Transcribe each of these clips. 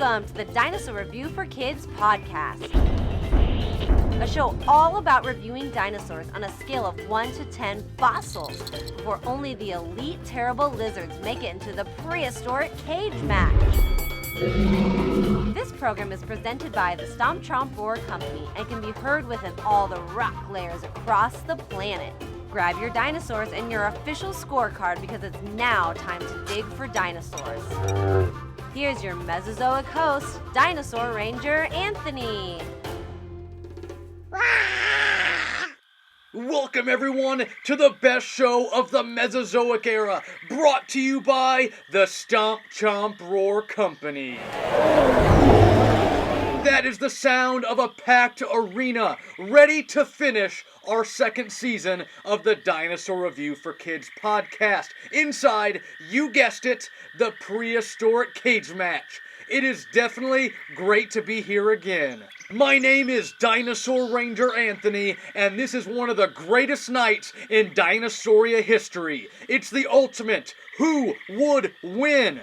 Welcome to the Dinosaur Review for Kids podcast, a show all about reviewing dinosaurs on a scale of 1 to 10 fossils before only the elite terrible lizards make it into the Prehistoric Cage Match. This program is presented by the Stomp Chomp Roar Company and can be heard within all the rock layers across the planet. Grab your dinosaurs and your official scorecard because it's now time to dig for dinosaurs. Here's your Mesozoic host, Dinosaur Ranger Anthony. Welcome everyone to the best show of the Mesozoic era, brought to you by the Stomp Chomp Roar Company. That is the sound of a packed arena, ready to finish our second season of the Dinosaur Review for Kids podcast. Inside, you guessed it, the Prehistoric Cage Match. It is definitely great to be here again. My name is Dinosaur Ranger Anthony, and this is one of the greatest nights in Dinosauria history. It's the ultimate Who Would Win?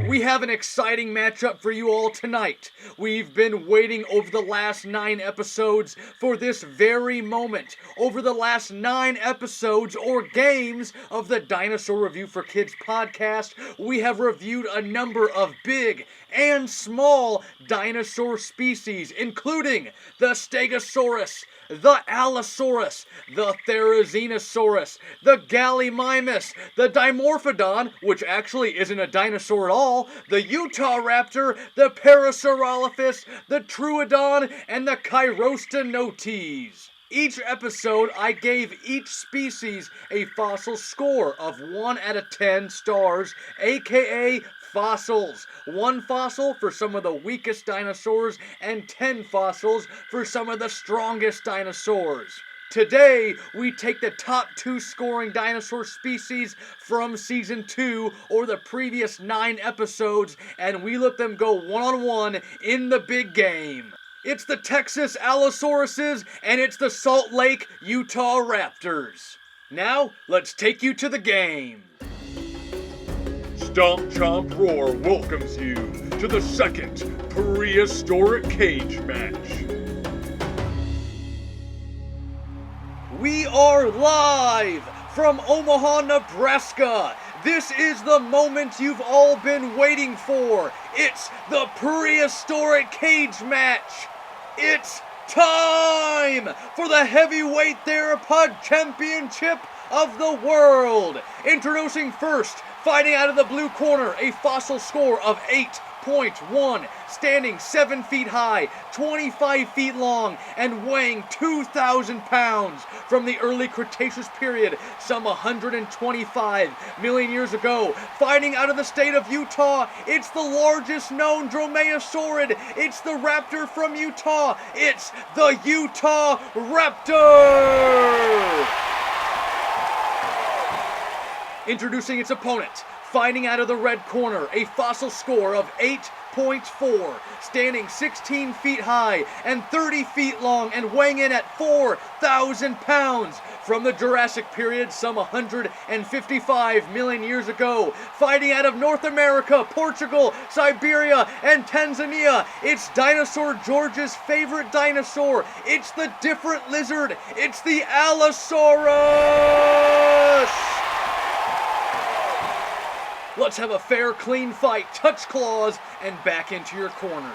We have an exciting matchup for you all tonight. We've been waiting over the last 9 episodes for this very moment. Over the last 9 episodes or games of the Dinosaur Review for Kids podcast, we have reviewed a number of big and small dinosaur species, including the Stegosaurus, the Allosaurus, the Therizinosaurus, the Gallimimus, the Dimorphodon, which actually isn't a dinosaur at all, the Utahraptor, the Parasaurolophus, the Troodon, and the Chirostenotes. Each episode, I gave each species a fossil score of 1 out of 10 stars, aka fossils. 1 fossil for some of the weakest dinosaurs and 10 fossils for some of the strongest dinosaurs. Today, we take the top 2 scoring dinosaur species from season 2 or the previous 9 episodes and we let them go one-on-one in the big game. It's the Texas Allosauruses and it's the Salt Lake Utahraptors. Now, let's take you to the game. Stomp Chomp Roar welcomes you to the second Prehistoric Cage Match. We are live from Omaha, Nebraska. This is the moment you've all been waiting for. It's the Prehistoric Cage Match. It's time for the Heavyweight Theropod Championship of the world. Introducing first, fighting out of the blue corner, a fossil score of 8.1, standing 7 feet high, 25 feet long, and weighing 2,000 pounds from the early Cretaceous period, some 125 million years ago. Fighting out of the state of Utah, it's the largest known dromaeosaurid. It's the raptor from Utah. It's the Utahraptor! Introducing its opponent, fighting out of the red corner, a fossil score of 8.4, standing 16 feet high and 30 feet long and weighing in at 4,000 pounds. From the Jurassic period, some 155 million years ago, fighting out of North America, Portugal, Siberia, and Tanzania, it's Dinosaur George's favorite dinosaur. It's the different lizard. It's the Allosaurus! Let's have a fair, clean fight, touch claws, and back into your corners.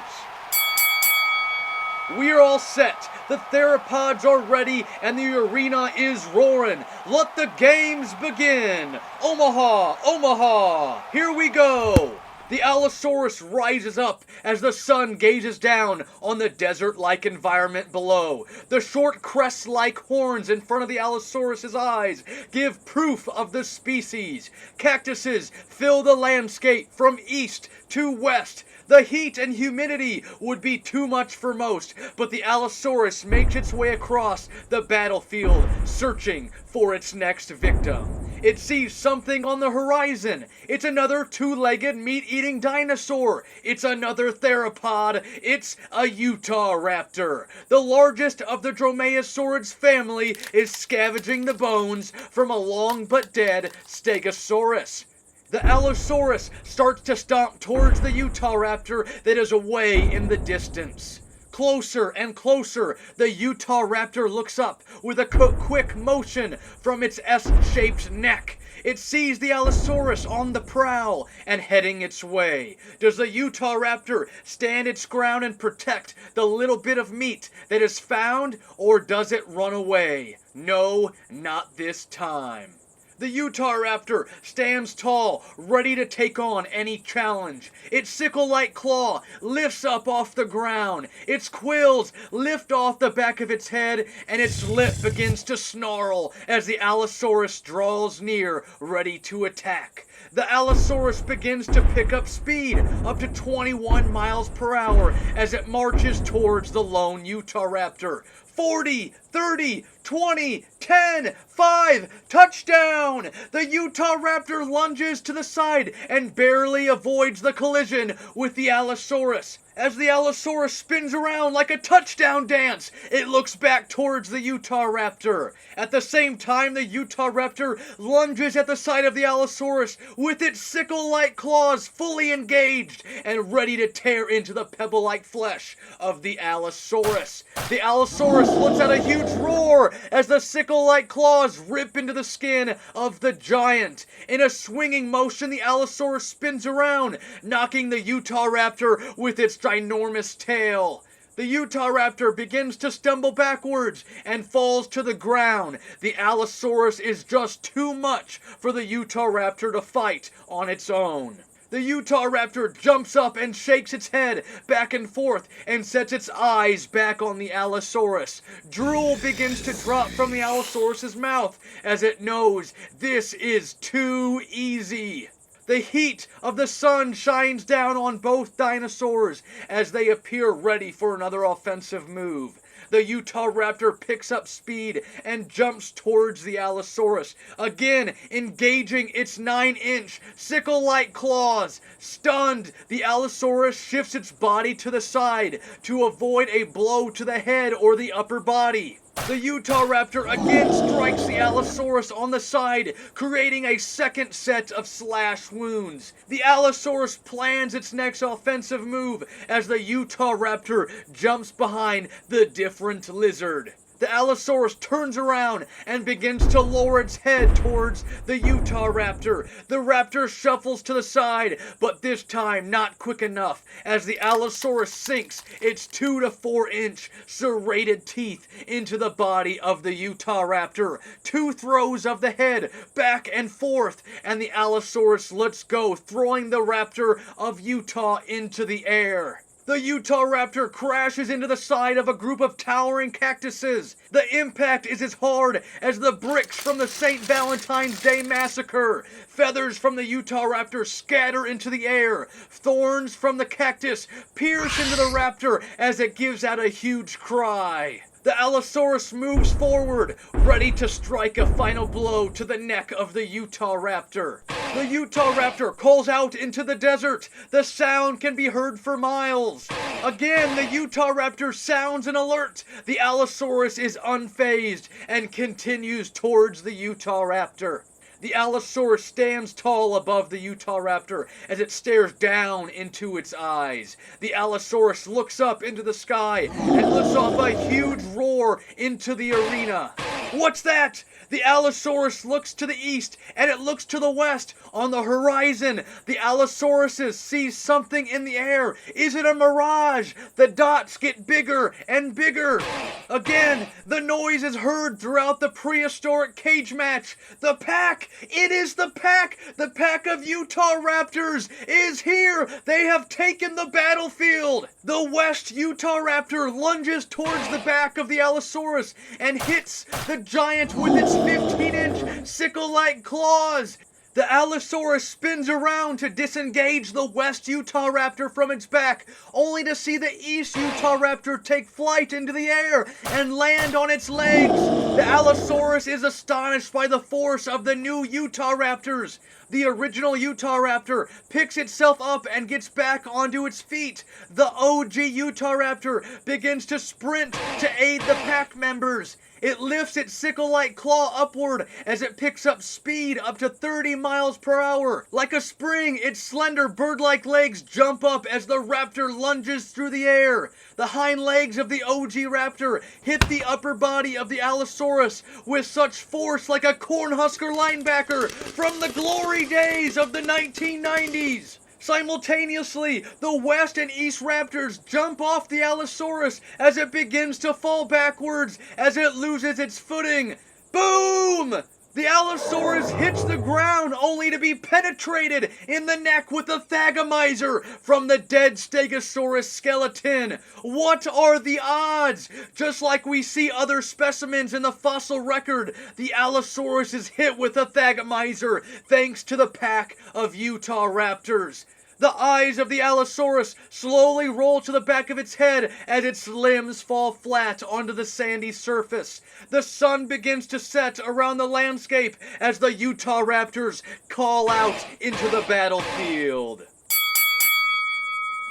We are all set. The theropods are ready, and the arena is roaring. Let the games begin. Omaha, Omaha, here we go. The Allosaurus rises up as the sun gazes down on the desert-like environment below. The short crest-like horns in front of the Allosaurus's eyes give proof of the species. Cactuses fill the landscape from east to west. The heat and humidity would be too much for most, but the Allosaurus makes its way across the battlefield, searching for its next victim. It sees something on the horizon. It's another 2-legged meat-eating dinosaur. It's another theropod. It's a Utahraptor. The largest of the dromaeosaurids family is scavenging the bones from a long but dead Stegosaurus. The Allosaurus starts to stomp towards the Utahraptor that is away in the distance. Closer and closer, the Utahraptor looks up with a quick motion from its S-shaped neck. It sees the Allosaurus on the prowl and heading its way. Does the Utahraptor stand its ground and protect the little bit of meat that is found, or does it run away? No, not this time. The Utahraptor stands tall, ready to take on any challenge. Its sickle-like claw lifts up off the ground. Its quills lift off the back of its head, and its lip begins to snarl as the Allosaurus draws near, ready to attack. The Allosaurus begins to pick up speed, up to 21 miles per hour, as it marches towards the lone Utahraptor. 40, 30, 20, 10, 5, touchdown! The Utahraptor lunges to the side and barely avoids the collision with the Allosaurus. As the Allosaurus spins around like a touchdown dance, it looks back towards the Utahraptor. At the same time, the Utahraptor lunges at the side of the Allosaurus with its sickle-like claws fully engaged and ready to tear into the pebble-like flesh of the Allosaurus. The Allosaurus lets out a huge roar as the sickle-like claws rip into the skin of the giant. In a swinging motion, the Allosaurus spins around, knocking the Utahraptor with its ginormous tail. The Utahraptor begins to stumble backwards and falls to the ground. The Allosaurus is just too much for the Utahraptor to fight on its own. The Utahraptor jumps up and shakes its head back and forth and sets its eyes back on the Allosaurus. Drool begins to drop from the Allosaurus's mouth as it knows this is too easy. The heat of the sun shines down on both dinosaurs as they appear ready for another offensive move. The Utahraptor picks up speed and jumps towards the Allosaurus, again engaging its 9-inch sickle-like claws. Stunned, the Allosaurus shifts its body to the side to avoid a blow to the head or the upper body. The Utahraptor again strikes the Allosaurus on the side, creating a second set of slash wounds. The Allosaurus plans its next offensive move as the Utahraptor jumps behind the different lizard. The Allosaurus turns around and begins to lower its head towards the Utahraptor. The raptor shuffles to the side, but this time not quick enough, as the Allosaurus sinks its 2 to 4 inch serrated teeth into the body of the Utahraptor. 2 throws of the head back and forth, and the Allosaurus lets go, throwing the raptor of Utah into the air. The Utahraptor crashes into the side of a group of towering cactuses. The impact is as hard as the bricks from the St. Valentine's Day Massacre. Feathers from the Utahraptor scatter into the air. Thorns from the cactus pierce into the raptor as it gives out a huge cry. The Allosaurus moves forward, ready to strike a final blow to the neck of the Utahraptor. The Utahraptor calls out into the desert. The sound can be heard for miles. Again, the Utahraptor sounds an alert. The Allosaurus is unfazed and continues towards the Utahraptor. The Allosaurus stands tall above the Utahraptor as it stares down into its eyes. The Allosaurus looks up into the sky and lets off a huge roar into the arena. What's that? The Allosaurus looks to the east and it looks to the west. On the horizon, the Allosaurus sees something in the air. Is it a mirage? The dots get bigger and bigger. Again, the noise is heard throughout the prehistoric cage match. The pack! It is the pack! The pack of Utahraptors is here! They have taken the battlefield! The West Utahraptor lunges towards the back of the Allosaurus and hits the giant with its 15-inch sickle-like claws. The Allosaurus spins around to disengage the West Utahraptor from its back, only to see the East Utahraptor take flight into the air and land on its legs. The Allosaurus is astonished by the force of the new Utahraptors, The original Utahraptor picks itself up and gets back onto its feet. The OG Utahraptor begins to sprint to aid the pack members. It lifts its sickle-like claw upward as it picks up speed up to 30 miles per hour. Like a spring, its slender bird-like legs jump up as the raptor lunges through the air. The hind legs of the OG raptor hit the upper body of the Allosaurus with such force like a Cornhusker linebacker from the glory days of the 1990s. Simultaneously, the West and East Raptors jump off the Allosaurus as it begins to fall backwards as it loses its footing. Boom! The Allosaurus hits the ground only to be penetrated in the neck with a thagomizer from the dead Stegosaurus skeleton. What are the odds? Just like we see other specimens in the fossil record, the Allosaurus is hit with a thagomizer thanks to the pack of Utahraptors. The eyes of the Allosaurus slowly roll to the back of its head as its limbs fall flat onto the sandy surface. The sun begins to set around the landscape as the Utahraptors call out into the battlefield.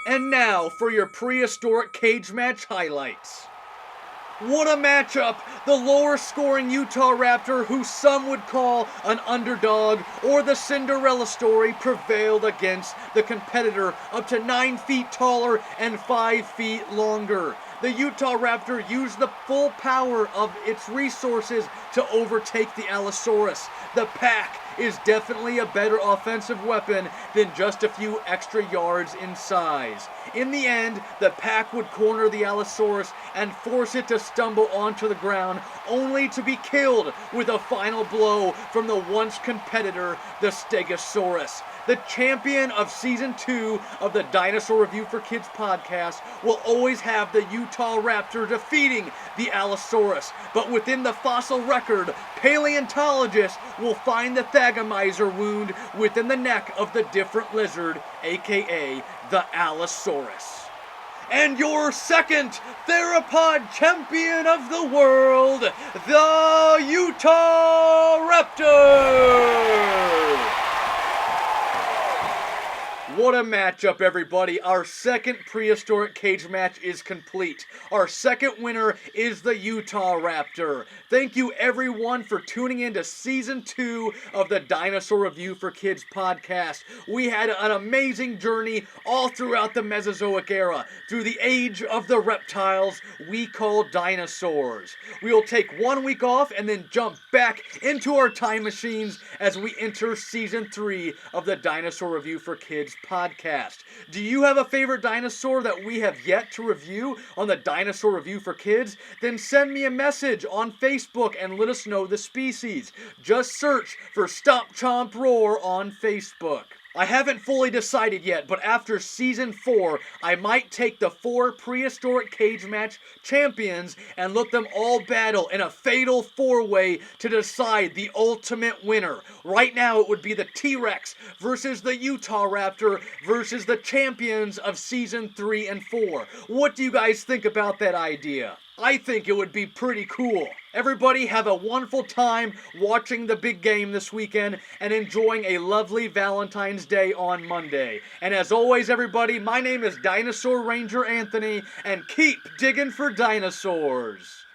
And now for your prehistoric cage match highlights. What a matchup! The lower scoring Utahraptor, who some would call an underdog or the Cinderella story, prevailed against the competitor up to 9 feet taller and 5 feet longer. The Utahraptor used the full power of its resources to overtake the Allosaurus. The pack is definitely a better offensive weapon than just a few extra yards in size. In the end, the pack would corner the Allosaurus and force it to stumble onto the ground, only to be killed with a final blow from the once competitor, the Stegosaurus. The champion of Season 2 of the Dinosaur Review for Kids podcast will always have the Utahraptor defeating the Allosaurus, but within the fossil record, paleontologists will find the thagomizer wound within the neck of the different lizard, aka the Allosaurus. And your second theropod champion of the world, the Utahraptor! What a matchup, everybody. Our second prehistoric cage match is complete. Our second winner is the Utahraptor. Thank you, everyone, for tuning in to Season 2 of the Dinosaur Review for Kids podcast. We had an amazing journey all throughout the Mesozoic era, through the age of the reptiles we call dinosaurs. We will take 1 week off and then jump back into our time machines as we enter Season 3 of the Dinosaur Review for Kids podcast. Do you have a favorite dinosaur that we have yet to review on the Dinosaur Review for Kids? Then send me a message on Facebook and let us know the species. Just search for Stomp Chomp Roar on Facebook. I haven't fully decided yet, but after Season 4, I might take the 4 prehistoric cage match champions and let them all battle in a fatal 4-way to decide the ultimate winner. Right now, it would be the T-Rex versus the Utahraptor versus the champions of Season 3 and 4. What do you guys think about that idea? I think it would be pretty cool. Everybody have a wonderful time watching the big game this weekend and enjoying a lovely Valentine's Day on Monday. And as always, everybody, my name is Dinosaur Ranger Anthony, and keep digging for dinosaurs.